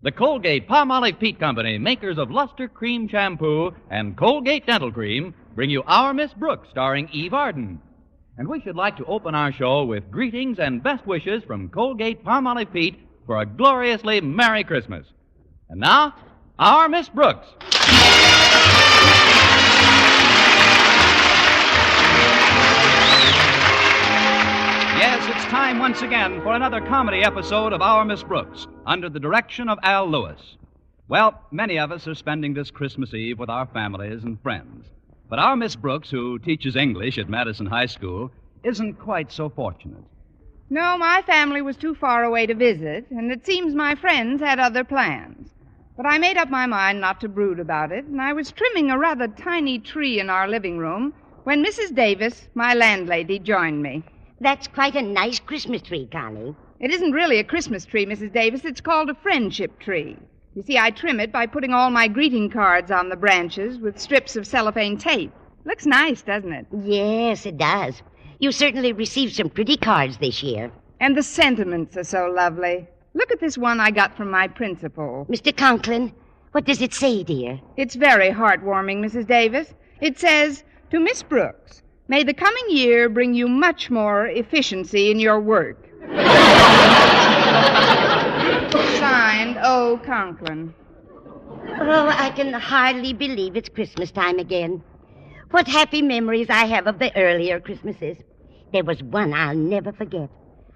The Colgate-Palmolive Peat Company, makers of Luster Cream Shampoo and Colgate Dental Cream, bring you Our Miss Brooks, starring Eve Arden. And we should like to open our show with greetings and best wishes from Colgate-Palmolive Peat for a gloriously Merry Christmas. And now, Our Miss Brooks. Yes, it's time once again for another comedy episode of Our Miss Brooks, under the direction of Al Lewis. Well, many of us are spending this Christmas Eve with our families and friends. But our Miss Brooks, who teaches English at Madison High School, isn't quite so fortunate. No, my family was too far away to visit, and it seems my friends had other plans. But I made up my mind not to brood about it, and I was trimming a rather tiny tree in our living room when Mrs. Davis, my landlady, joined me. That's quite a nice Christmas tree, Connie. It isn't really a Christmas tree, Mrs. Davis. It's called a friendship tree. You see, I trim it by putting all my greeting cards on the branches with strips of cellophane tape. Looks nice, doesn't it? Yes, it does. You certainly received some pretty cards this year. And the sentiments are so lovely. Look at this one I got from my principal. Mr. Conklin, what does it say, dear? It's very heartwarming, Mrs. Davis. It says, "To Miss Brooks, may the coming year bring you much more efficiency in your work." Signed, O. Conklin. Oh, I can hardly believe it's Christmas time again. What happy memories I have of the earlier Christmases. There was one I'll never forget.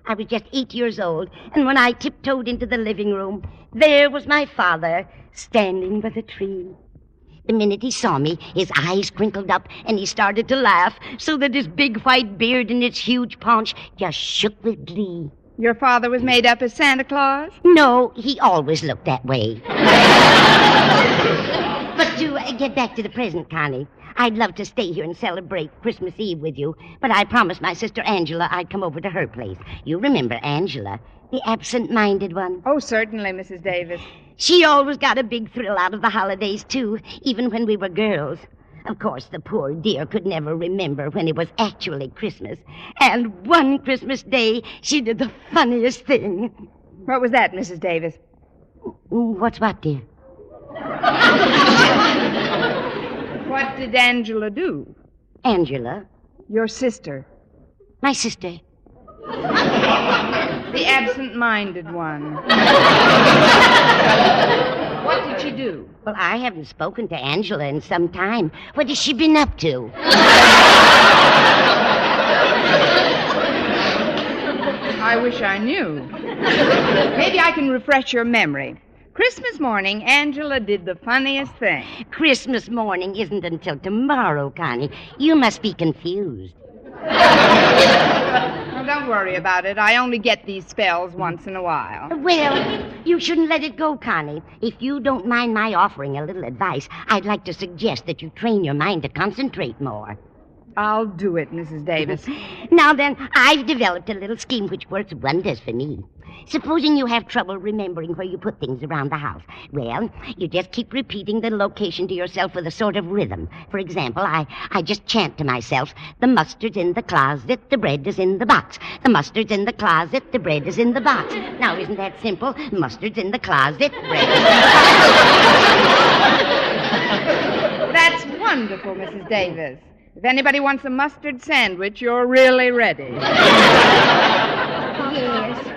I was just 8 years old, and when I tiptoed into the living room, there was my father standing by the tree. The minute he saw me, his eyes crinkled up, and he started to laugh, so that his big white beard and its huge paunch just shook with glee. Your father was made up as Santa Claus? No, he always looked that way. But to get back to the present, Connie, I'd love to stay here and celebrate Christmas Eve with you, but I promised my sister Angela I'd come over to her place. You remember Angela, the absent-minded one? Oh, certainly, Mrs. Davis. She always got a big thrill out of the holidays, too, even when we were girls. Of course, the poor dear could never remember when it was actually Christmas. And one Christmas day, she did the funniest thing. What was that, Mrs. Davis? What's what, dear? What did Angela do? Angela? Your sister. My sister. The absent-minded one. What did she do? Well, I haven't spoken to Angela in some time. What has she been up to? I wish I knew. Maybe I can refresh your memory. Christmas morning, Angela did the funniest thing. Christmas morning isn't until tomorrow, Connie. You must be confused. Oh, don't worry about it. I only get these spells once in a while. Well, you shouldn't let it go, Connie. If you don't mind my offering a little advice, I'd like to suggest that you train your mind to concentrate more. I'll do it, Mrs. Davis. Now then, I've developed a little scheme which works wonders for me. Supposing you have trouble remembering where you put things around the house. Well, you just keep repeating the location to yourself with a sort of rhythm. For example, I just chant to myself, the mustard's in the closet, the bread is in the box. The mustard's in the closet, the bread is in the box. Now, isn't that simple? Mustard's in the closet, bread is in the box. That's wonderful, Mrs. Davis. If anybody wants a mustard sandwich, you're really ready. Yes.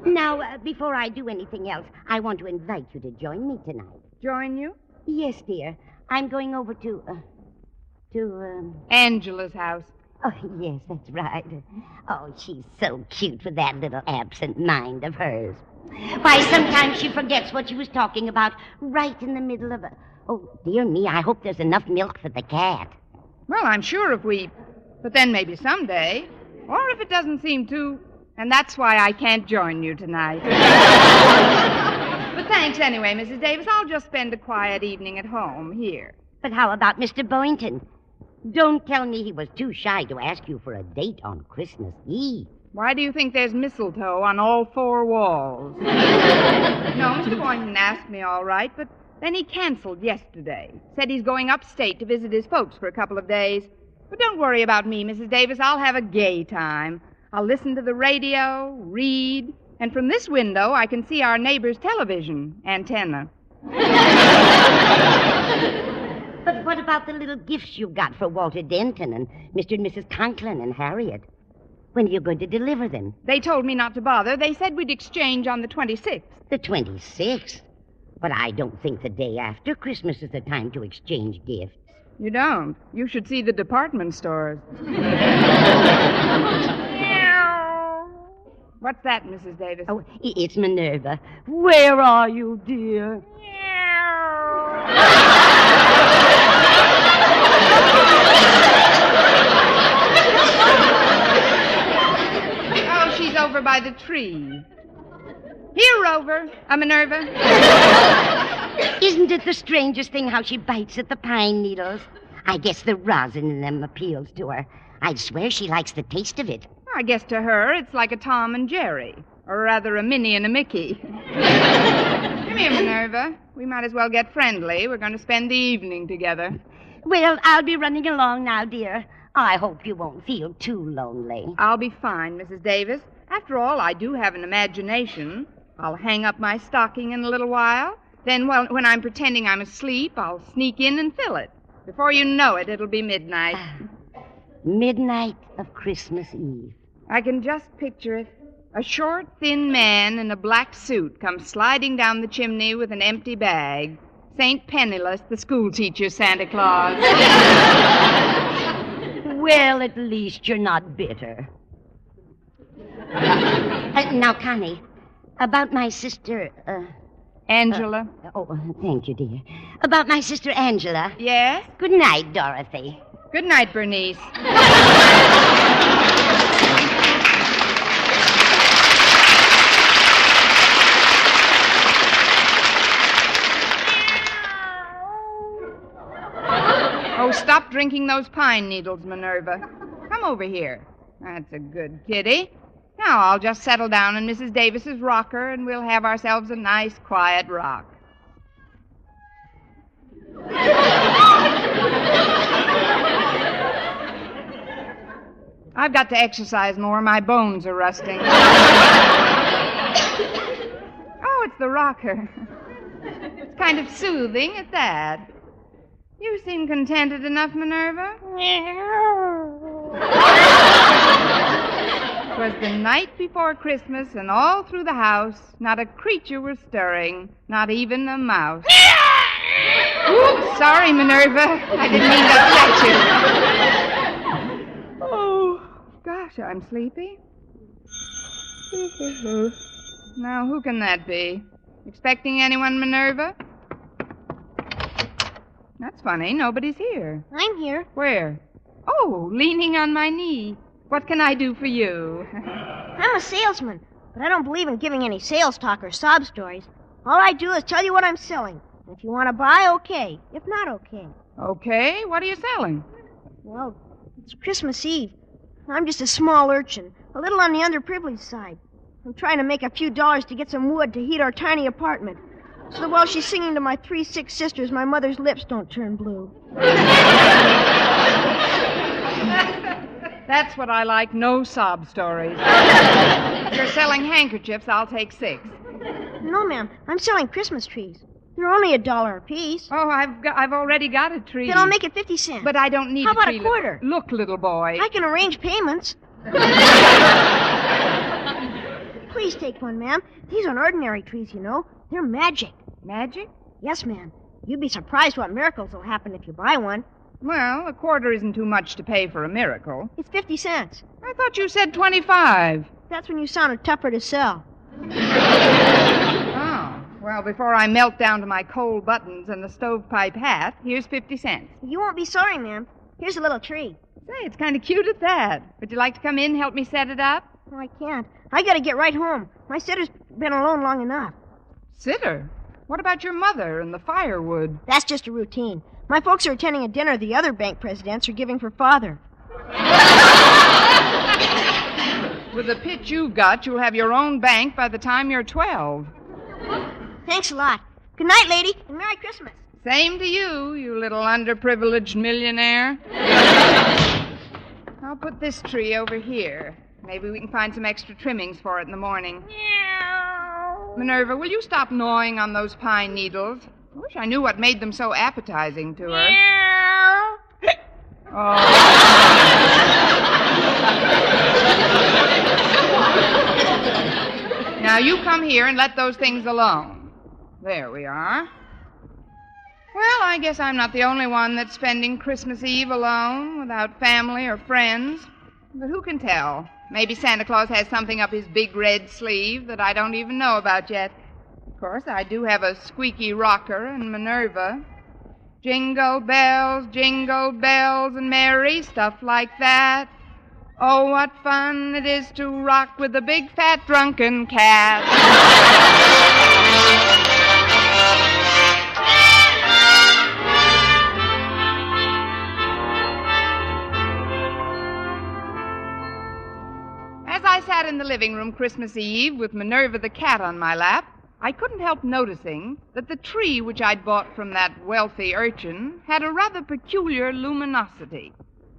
Now, before I do anything else, I want to invite you to join me tonight. Join you? Yes, dear. I'm going over to Angela's house. Oh, yes, that's right. Oh, she's so cute with that little absent mind of hers. Why, sometimes she forgets what she was talking about right in the middle of a... Oh, dear me, I hope there's enough milk for the cat. Well, I'm sure if we... But then maybe someday. Or if it doesn't seem to... And that's why I can't join you tonight. But thanks anyway, Mrs. Davis. I'll just spend a quiet evening at home here. But how about Mr. Boynton? Don't tell me he was too shy to ask you for a date on Christmas Eve. Why do you think there's mistletoe on all four walls? No, Mr. Boynton asked me all right, but then he canceled yesterday. Said he's going upstate to visit his folks for a couple of days. But don't worry about me, Mrs. Davis. I'll have a gay time. I'll listen to the radio, read, And from this window, I can see our neighbor's television antenna. But what about the little gifts you got for Walter Denton and Mr. and Mrs. Conklin and Harriet? When are you going to deliver them? They told me not to bother. They said we'd exchange on the 26th. The 26th? But I don't think the day after Christmas is the time to exchange gifts. You don't? You should see the department stores. What's that, Mrs. Davis? Oh, it's Minerva. Where are you, dear? Oh, she's over by the tree. Here, Rover. Minerva. Isn't it the strangest thing how she bites at the pine needles? I guess the rosin in them appeals to her. I'd swear she likes the taste of it. I guess to her it's like a Tom and Jerry, or rather a Minnie and a Mickey. Come here, Minerva. We might as well get friendly. We're going to spend the evening together. Well, I'll be running along now, dear. I hope you won't feel too lonely. I'll be fine, Mrs. Davis. After all, I do have an imagination. I'll hang up my stocking in a little while. Then, when I'm pretending I'm asleep, I'll sneak in and fill it. Before you know it, it'll be midnight. Midnight of Christmas Eve. I can just picture it. A short, thin man in a black suit comes sliding down the chimney with an empty bag. St. Penniless, the schoolteacher Santa Claus. Well, at least you're not bitter. Now, Connie, about my sister, Angela. Thank you, dear. About my sister Angela. Yes? Good night, Dorothy. Good night, Bernice. Oh, stop drinking those pine needles, Minerva. Come over here. That's a good kitty. Now I'll just settle down in Mrs. Davis's rocker, and we'll have ourselves a nice, quiet rock. I've got to exercise more. My bones are rusting. Oh, it's the rocker. It's kind of soothing at that. You seem contented enough, Minerva. It was the night before Christmas, and all through the house, not a creature was stirring, not even a mouse. Oops, sorry, Minerva. I didn't mean to upset you. Oh, gosh, I'm sleepy. Now, who can that be? Expecting anyone, Minerva? That's funny. Nobody's here. I'm here. Where? Oh, leaning on my knee. What can I do for you? I'm a salesman, but I don't believe in giving any sales talk or sob stories. All I do is tell you what I'm selling. And if you want to buy, okay. If not, okay. Okay, what are you selling? Well, it's Christmas Eve. I'm just a small urchin, a little on the underprivileged side. I'm trying to make a few dollars to get some wood to heat our tiny apartment. So that while she's singing to my 3 sick sisters, my mother's lips don't turn blue. That's what I like, no sob stories. If you're selling handkerchiefs, I'll take 6. No, ma'am. I'm selling Christmas trees. They're only $1 a piece. Oh, I've already got a tree. Then I'll make it 50 cents. But I don't need How a about tree. a quarter? Look, little boy. I can arrange payments. Please take one, ma'am. These aren't ordinary trees, you know. They're magic. Magic? Yes, ma'am. You'd be surprised what miracles will happen if you buy one. Well, a quarter isn't too much to pay for a miracle. It's 50 cents. I thought you said 25. That's when you sounded tougher to sell. Oh, well, before I melt down to my coal buttons and the stovepipe hat, here's 50 cents. You won't be sorry, ma'am. Here's a little tree. Say, it's kind of cute at that. Would you like to come in and help me set it up? Oh, I can't. I gotta get right home. My sitter's been alone long enough. Sitter? What about your mother and the firewood? That's just a routine. My folks are attending a dinner the other bank presidents are giving for Father. With the pitch you've got, you'll have your own bank by the time you're 12. Thanks a lot. Good night, lady, and Merry Christmas. Same to you, you little underprivileged millionaire. I'll put this tree over here. Maybe we can find some extra trimmings for it in the morning. Minerva, will you stop gnawing on those pine needles? I wish I knew what made them so appetizing to her. Oh. Now you come here and let those things alone. There we are. Well, I guess I'm not the only one that's spending Christmas Eve alone, without family or friends. But who can tell? Maybe Santa Claus has something up his big red sleeve that I don't even know about yet. Of course, I do have a squeaky rocker and Minerva. Jingle bells, and merry, stuff like that. Oh, what fun it is to rock with a big, fat, drunken cat. As I sat in the living room Christmas Eve with Minerva the cat on my lap, I couldn't help noticing that the tree which I'd bought from that wealthy urchin had a rather peculiar luminosity.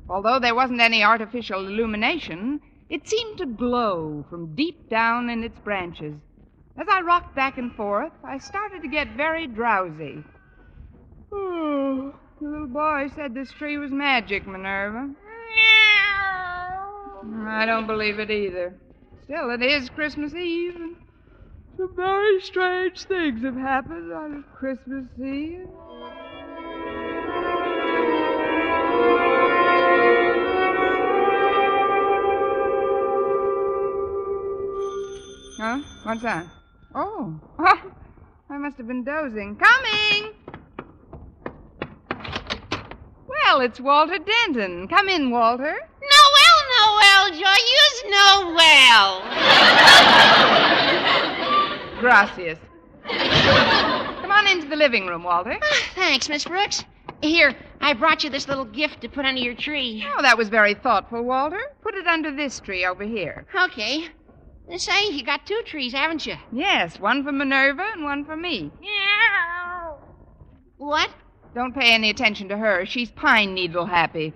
Although there wasn't any artificial illumination, it seemed to glow from deep down in its branches. As I rocked back and forth, I started to get very drowsy. Oh, the little boy said this tree was magic, Minerva. I don't believe it either. Still, it is Christmas Eve, and some very strange things have happened on Christmas Eve. Huh? What's that? Oh, I must have been dozing. Coming! Well, it's Walter Denton. Come in, Walter. Noel, joyous Noel. Gracias. Come on into the living room, Walter. Thanks, Miss Brooks. Here, I brought you this little gift to put under your tree. Oh, that was very thoughtful, Walter. Put it under this tree over here. Okay. Say, you got two trees, haven't you? Yes, one for Minerva and one for me. What? Don't pay any attention to her. She's pine needle happy.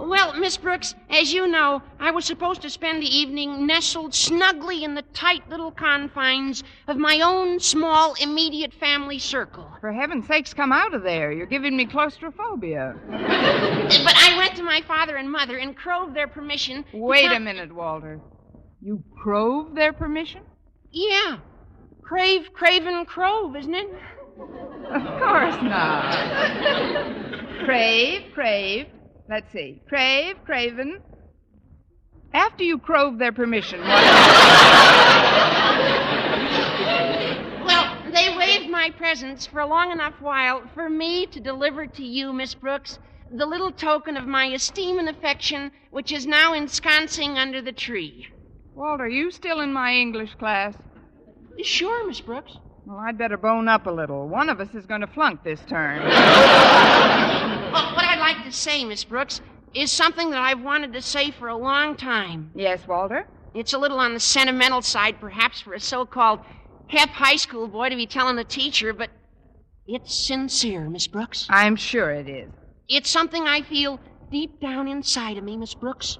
Well, Miss Brooks, as you know, I was supposed to spend the evening nestled snugly in the tight little confines of my own small, immediate family circle. For heaven's sakes, come out of there. You're giving me claustrophobia. But I went to my father and mother and crowed their permission. Wait a minute, Walter. You crove their permission? Yeah. Craven, crove, isn't it? Of course not. Crave. Let's see. Craven. After you crove their permission, what Well, they waived my presence for a long enough while for me to deliver to you, Miss Brooks, the little token of my esteem and affection which is now ensconcing under the tree. Walter, are you still in my English class? Sure, Miss Brooks. Well, I'd better bone up a little. One of us is going to flunk this term. Well, what I'd like to say, Miss Brooks, is something that I've wanted to say for a long time. Yes, Walter? It's a little on the sentimental side, perhaps, for a so-called hep high school boy to be telling the teacher, but it's sincere, Miss Brooks. I'm sure it is. It's something I feel deep down inside of me, Miss Brooks,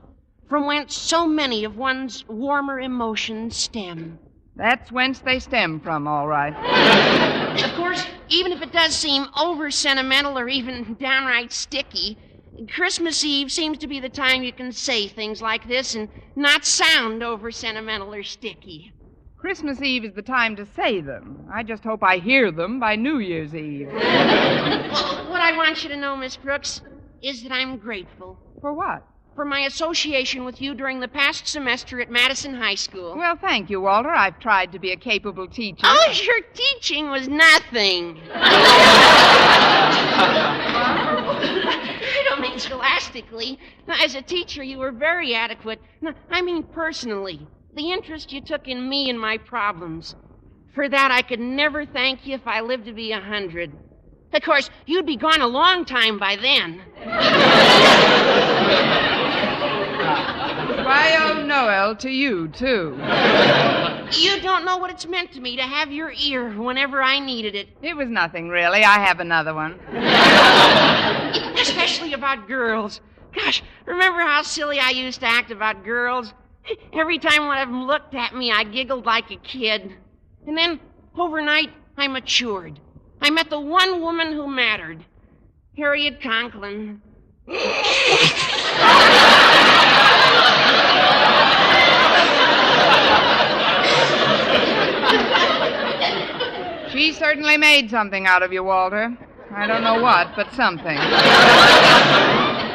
from whence so many of one's warmer emotions stem. That's whence they stem from, all right. Of course, even if it does seem over-sentimental or even downright sticky, Christmas Eve seems to be the time you can say things like this and not sound over-sentimental or sticky. Christmas Eve is the time to say them. I just hope I hear them by New Year's Eve. Well, what I want you to know, Miss Brooks, is that I'm grateful. For what? For my association with you during the past semester at Madison High School. Well, thank you, Walter. I've tried to be a capable teacher. Oh, your teaching was nothing. I don't mean scholastically. As a teacher, you were very adequate. No, I mean personally. The interest you took in me and my problems. For that, I could never thank you if I lived to be 100. Of course, you'd be gone a long time by then. I owe Noel to you, too. You don't know what it's meant to me to have your ear whenever I needed it. It was nothing, really. I have another one. Especially about girls. Gosh, remember how silly I used to act about girls? Every time one of them looked at me, I giggled like a kid. And then, overnight, I matured. I met the one woman who mattered, Harriet Conklin. She certainly made something out of you, Walter. I don't know what, but something.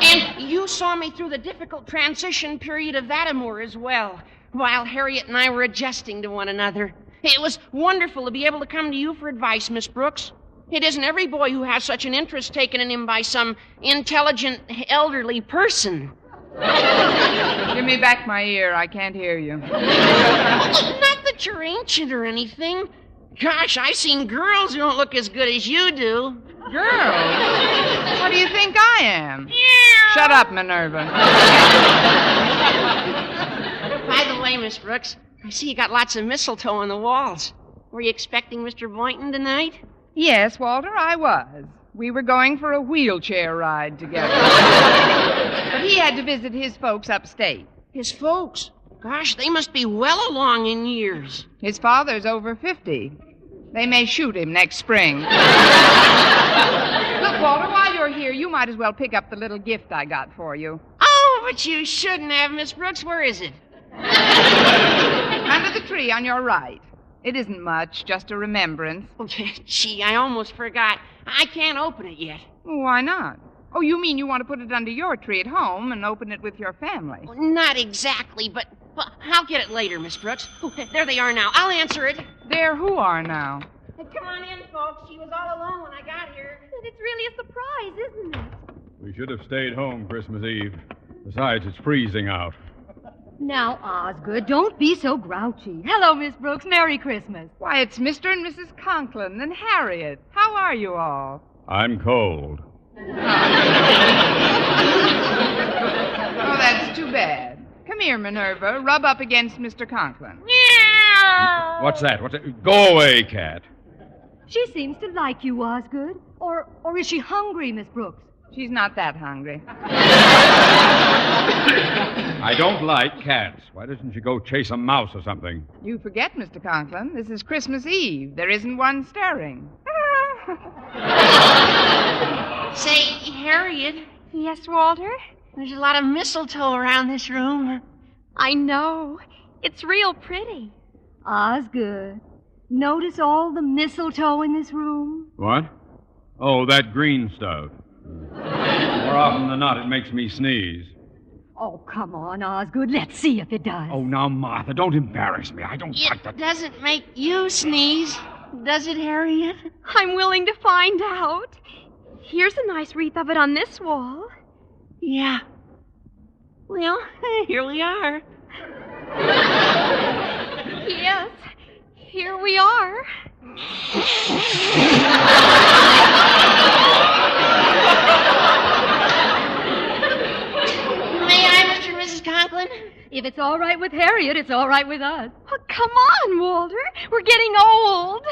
And you saw me through the difficult transition period of that amour as well, while Harriet and I were adjusting to one another. It was wonderful to be able to come to you for advice, Miss Brooks. It isn't every boy who has such an interest taken in him by some intelligent, elderly person. Give me back my ear. I can't hear you. Not that you're ancient or anything. Gosh, I've seen girls who don't look as good as you do. Girls? What do you think I am? Shut up, Minerva. By the way, Miss Brooks, I see you got lots of mistletoe on the walls. Were you expecting Mr. Boynton tonight? Yes, Walter, I was. We were going for a wheelchair ride together. But he had to visit his folks upstate. His folks? Gosh, they must be well along in years. His father's over 50. They may shoot him next spring. Look, Walter, while you're here, you might as well pick up the little gift I got for you. Oh, but you shouldn't have, Miss Brooks. Where is it? Under the tree on your right. It isn't much, just a remembrance. Gee, I almost forgot. I can't open it yet. Why not? Oh, you mean you want to put it under your tree at home and open it with your family? Not exactly, but I'll get it later, Miss Brooks. There they are now. I'll answer it. There who are now? Come on in, folks. She was all alone when I got here. But it's really a surprise, isn't it? We should have stayed home Christmas Eve. Besides, it's freezing out. Now, Osgood, don't be so grouchy. Hello, Miss Brooks. Merry Christmas. Why, it's Mr. and Mrs. Conklin and Harriet. How are you all? I'm cold. Oh, that's too bad. Come here, Minerva. Rub up against Mr. Conklin. What's that? Go away, cat. She seems to like you, Osgood. Or is she hungry, Miss Brooks? She's not that hungry. I don't like cats. Why doesn't she go chase a mouse or something? You forget, Mr. Conklin. This is Christmas Eve. There isn't one stirring. Say, Harriet. Yes, Walter? There's a lot of mistletoe around this room. I know. It's real pretty. Osgood, notice all the mistletoe in this room? What? Oh, that green stuff. More often than not, it makes me sneeze. Oh, come on, Osgood. Let's see if it does. Oh, now, Martha, don't embarrass me. I don't like that. It doesn't make you sneeze, does it, Harriet? I'm willing to find out. Here's a nice wreath of it on this wall. Yeah. Well, here we are. Yes, here we are. May I, Mr. and Mrs. Conklin? If it's all right with Harriet, it's all right with us. Oh, come on, Walter. We're getting old.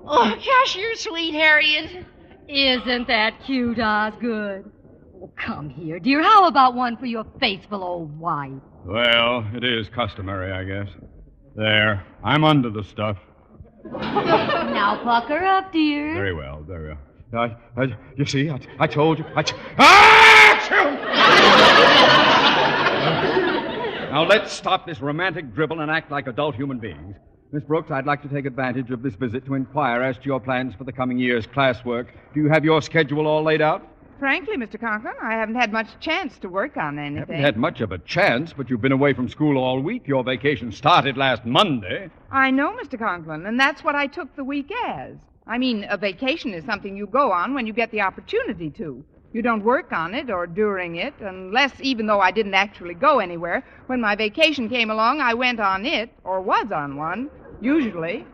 Oh, gosh, you're sweet, Harriet. Isn't that cute, Osgood? Oh, come here, dear. How about one for your faithful old wife? Well, it is customary, I guess. There. I'm under the stuff. Now pucker up, dear. Very well, very well. You see, I told you. Now, let's stop this romantic dribble and act like adult human beings. Miss Brooks, I'd like to take advantage of this visit to inquire as to your plans for the coming year's classwork. Do you have your schedule all laid out? Frankly, Mr. Conklin, I haven't had much chance to work on anything. Haven't had much of a chance, but you've been away from school all week. Your vacation started last Monday. I know, Mr. Conklin, and that's what I took the week as. I mean, a vacation is something you go on when you get the opportunity to. You don't work on it or during it, unless, even though I didn't actually go anywhere, when my vacation came along, I went on it, or was on one, usually.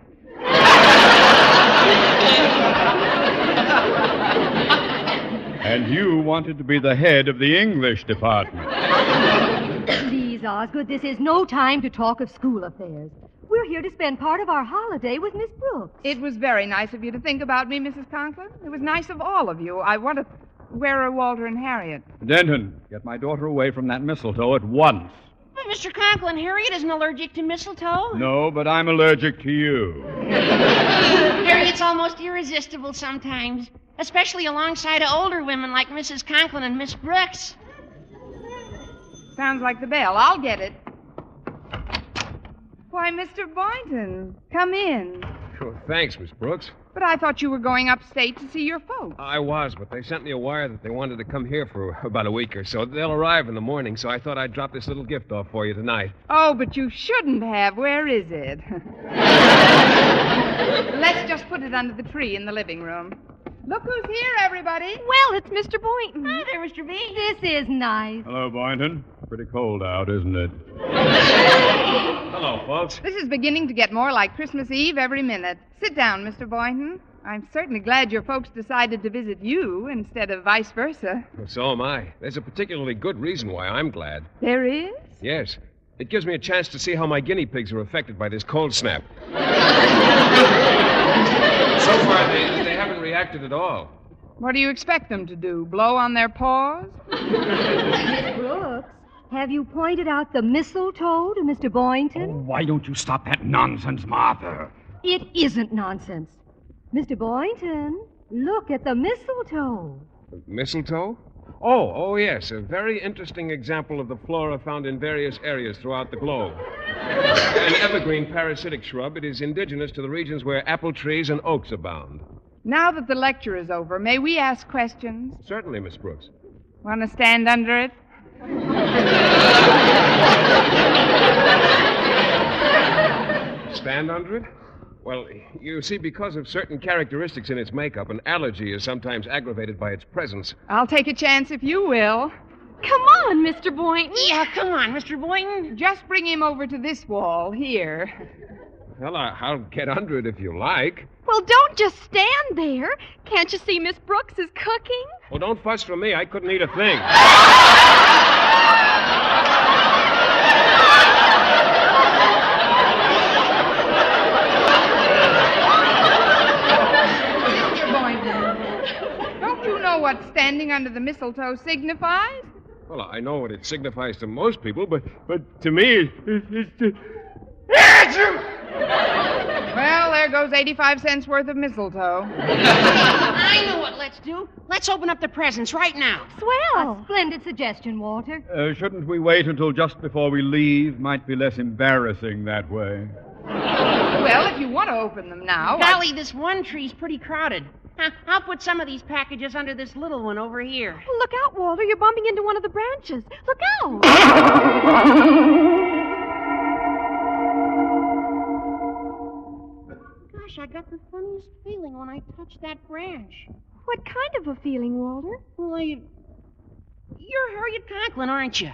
And you wanted to be the head of the English department. Please, Osgood, this is no time to talk of school affairs. We're here to spend part of our holiday with Miss Brooks. It was very nice of you to think about me, Mrs. Conklin. It was nice of all of you. I want to Where are Walter and Harriet? Denton, get my daughter away from that mistletoe at once. But Mr. Conklin, Harriet isn't allergic to mistletoe. No, but I'm allergic to you. Harriet's almost irresistible sometimes, especially alongside of older women like Mrs. Conklin and Miss Brooks. Sounds like the bell. I'll get it. Why, Mr. Boynton, come in. Sure, thanks, Miss Brooks. But I thought you were going upstate to see your folks. I was, but they sent me a wire that they wanted to come here for about a week or so. They'll arrive in the morning, so I thought I'd drop this little gift off for you tonight. Oh, but you shouldn't have. Where is it? Let's just put it under the tree in the living room. Look who's here, everybody. Well, it's Mr. Boynton. Hi there, Mr. B. This is nice. Hello, Boynton. Pretty cold out, isn't it? Hello, folks. This is beginning to get more like Christmas Eve every minute. Sit down, Mr. Boynton. I'm certainly glad your folks decided to visit you instead of vice versa. Well, so am I. There's a particularly good reason why I'm glad. There is? Yes. It gives me a chance to see how my guinea pigs are affected by this cold snap. So far, they haven't reacted at all. What do you expect them to do? Blow on their paws? Miss Brooks, have you pointed out the mistletoe to Mr. Boynton? Why don't you stop that nonsense, Martha? It isn't nonsense. Mr. Boynton, look at the mistletoe. Mistletoe? Oh, yes. A very interesting example of the flora found in various areas throughout the globe. An evergreen parasitic shrub, it is indigenous to the regions where apple trees and oaks abound. Now that the lecture is over, may we ask questions? Certainly, Miss Brooks. Want to stand under it? Stand under it? Well, you see, because of certain characteristics in its makeup, an allergy is sometimes aggravated by its presence. I'll take a chance if you will. Come on, Mr. Boynton. Yeah, come on, Mr. Boynton. Just bring him over to this wall here. Well, I'll get under it if you like. Well, don't just stand there. Can't you see Miss Brooks is cooking? Well, don't fuss for me. I couldn't eat a thing. Mr. Boynton, don't you know what standing under the mistletoe signifies? Well, I know what it signifies to most people, but to me, it's Well, there goes 85 cents worth of mistletoe. I know what let's do. Let's open up the presents right now. Swell. A splendid suggestion, Walter. Shouldn't we wait until just before we leave? Might be less embarrassing that way. Well, if you want to open them now. Golly, this one tree's pretty crowded. I'll put some of these packages under this little one over here. Well, look out, Walter. You're bumping into one of the branches. Look out. Gosh, I got the funniest feeling when I touched that branch. What kind of a feeling, Walter? Well, you're Harriet Conklin, aren't you?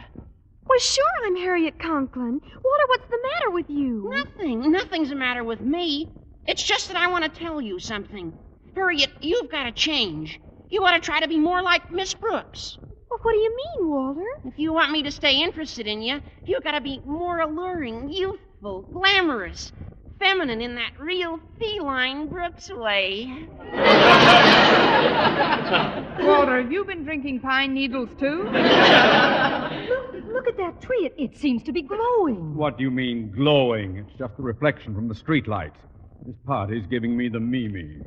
Well, sure, I'm Harriet Conklin. Walter, what's the matter with you? Nothing. Nothing's the matter with me. It's just that I want to tell you something. Harriet, you've got to change. You ought to try to be more like Miss Brooks. Well, what do you mean, Walter? If you want me to stay interested in you, you've got to be more alluring, youthful, glamorous, feminine in that real feline Brooks way. Walter, have you been drinking pine needles, too? Look at that tree. It seems to be glowing. What do you mean, glowing? It's just the reflection from the streetlights. This party's giving me the memes.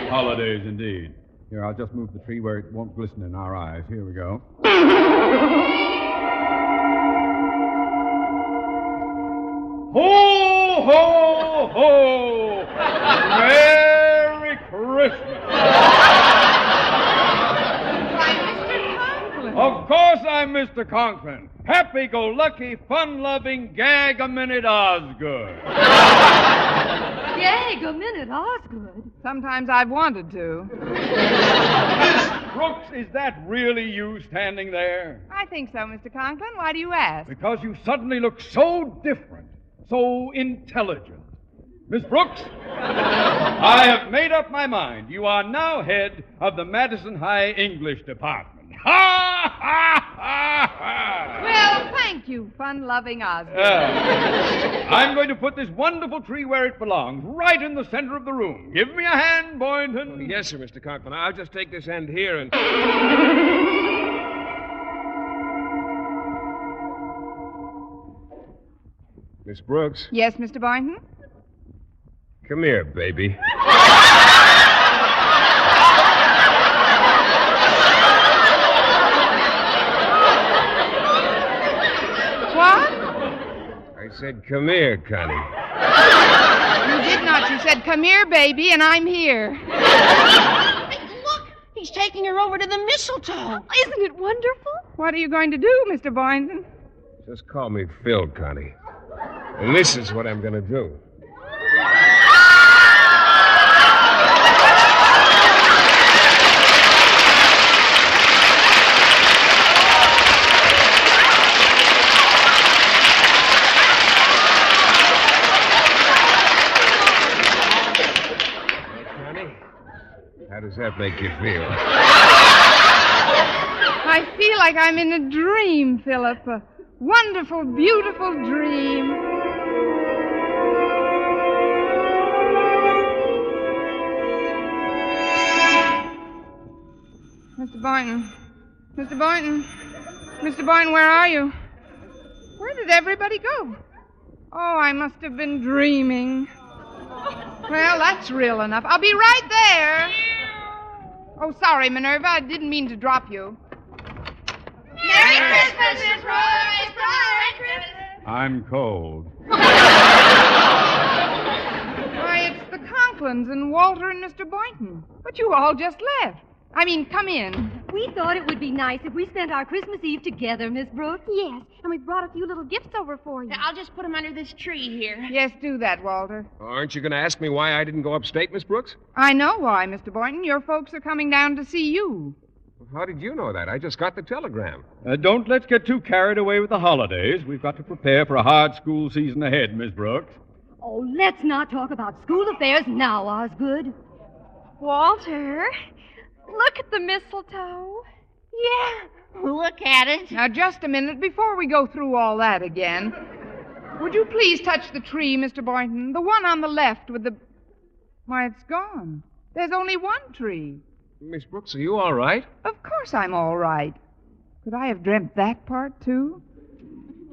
Holidays, indeed. Here, I'll just move the tree where it won't glisten in our eyes. Here we go. Ho, ho, ho! Merry Christmas! Why, Mr. Conklin. Of course I'm Mr. Conklin. Happy-go-lucky, fun-loving, gag-a-minute Osgood. Gag a minute, Osgood. Sometimes I've wanted to. Miss Brooks, is that really you standing there? I think so, Mr. Conklin. Why do you ask? Because you suddenly look so different, so intelligent. Miss Brooks, I have made up my mind. You are now head of the Madison High English Department. Ha, ha, ha, ha! Well, thank Thank you, fun-loving Osgood. I'm going to put this wonderful tree where it belongs, right in the center of the room. Give me a hand, Boynton. Yes, sir, Mr. Conklin. I'll just take this end here and... Miss Brooks, Yes, Mr. Boynton? come here, baby. What? I said, come here, Connie. You did not. You said, come here, baby, and I'm here. Hey, look! He's taking her over to the mistletoe. Isn't it wonderful? What are you going to do, Mr. Boynton? Just call me Phil, Connie. And this is what I'm going to do. Connie, how does that make you feel? I feel like I'm in a dream, Philip. A wonderful, beautiful dream. Mr. Boynton. Mr. Boynton. Mr. Boynton, where are you? Where did everybody go? Oh, I must have been dreaming. Well, that's real enough. I'll be right there. Oh, sorry, Minerva. I didn't mean to drop you. Merry Christmas, Miss Brooks! Merry Christmas! I'm cold. Why, it's the Conklins and Walter and Mr. Boynton. But you all just left. I mean, come in. We thought it would be nice if we spent our Christmas Eve together, Miss Brooks. Yes, and we brought a few little gifts over for you. I'll just put them under this tree here. Yes, do that, Walter. Aren't you going to ask me why I didn't go upstate, Miss Brooks? I know why, Mr. Boynton. Your folks are coming down to see you. How did you know that? I just got the telegram. Don't let's get too carried away with the holidays. We've got to prepare for a hard school season ahead, Miss Brooks. Oh, let's not talk about school affairs now, Osgood. Walter, look at the mistletoe. Yeah, look at it. Now, just a minute before we go through all that again. Would you please touch the tree, Mr. Boynton? The one on the left with the... Why, it's gone. There's only one tree. Miss Brooks, are you all right? Of course I'm all right. Could I have dreamt that part, too?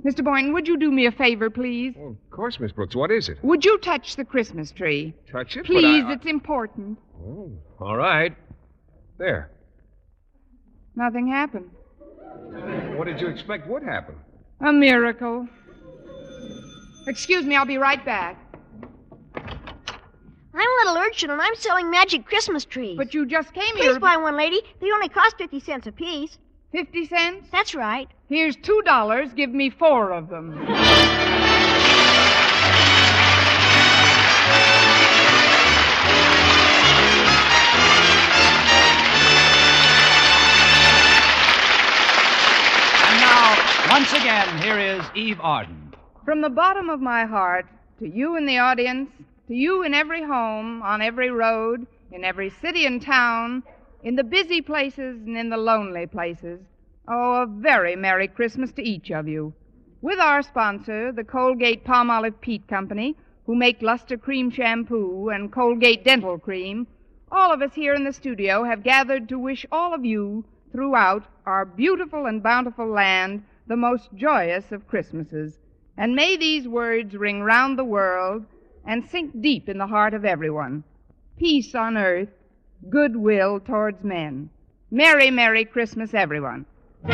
Mr. Boynton, would you do me a favor, please? Oh, of course, Miss Brooks. What is it? Would you touch the Christmas tree? Touch it? Please, But it's important. Oh, all right. There. Nothing happened. What did you expect would happen? A miracle. Excuse me, I'll be right back. I'm a little urchin, and I'm selling magic Christmas trees. But you just came Please here... buy one, lady. They only cost 50 cents apiece. 50 cents? That's right. Here's $2. Give me 4 of them. And now, once again, here is Eve Arden. From the bottom of my heart, to you in the audience, to you in every home, on every road, in every city and town, in the busy places and in the lonely places, oh, a very Merry Christmas to each of you. With our sponsor, the Colgate Palmolive Peat Company, who make Luster Cream Shampoo and Colgate Dental Cream, all of us here in the studio have gathered to wish all of you throughout our beautiful and bountiful land the most joyous of Christmases. And may these words ring round the world and sink deep in the heart of everyone. Peace on earth, goodwill towards men. Merry, Merry Christmas, everyone. For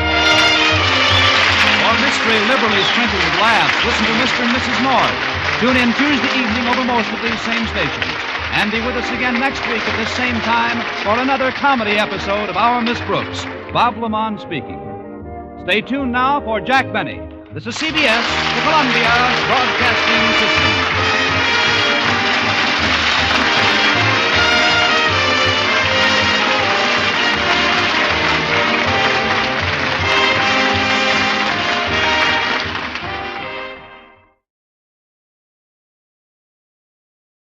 mystery liberally sprinkled with laughs, listen to Mr. and Mrs. North. Tune in Tuesday evening over most of these same stations. And be with us again next week at this same time for another comedy episode of Our Miss Brooks. Bob Lamont speaking. Stay tuned now for Jack Benny. This is CBS, the Columbia Broadcasting System.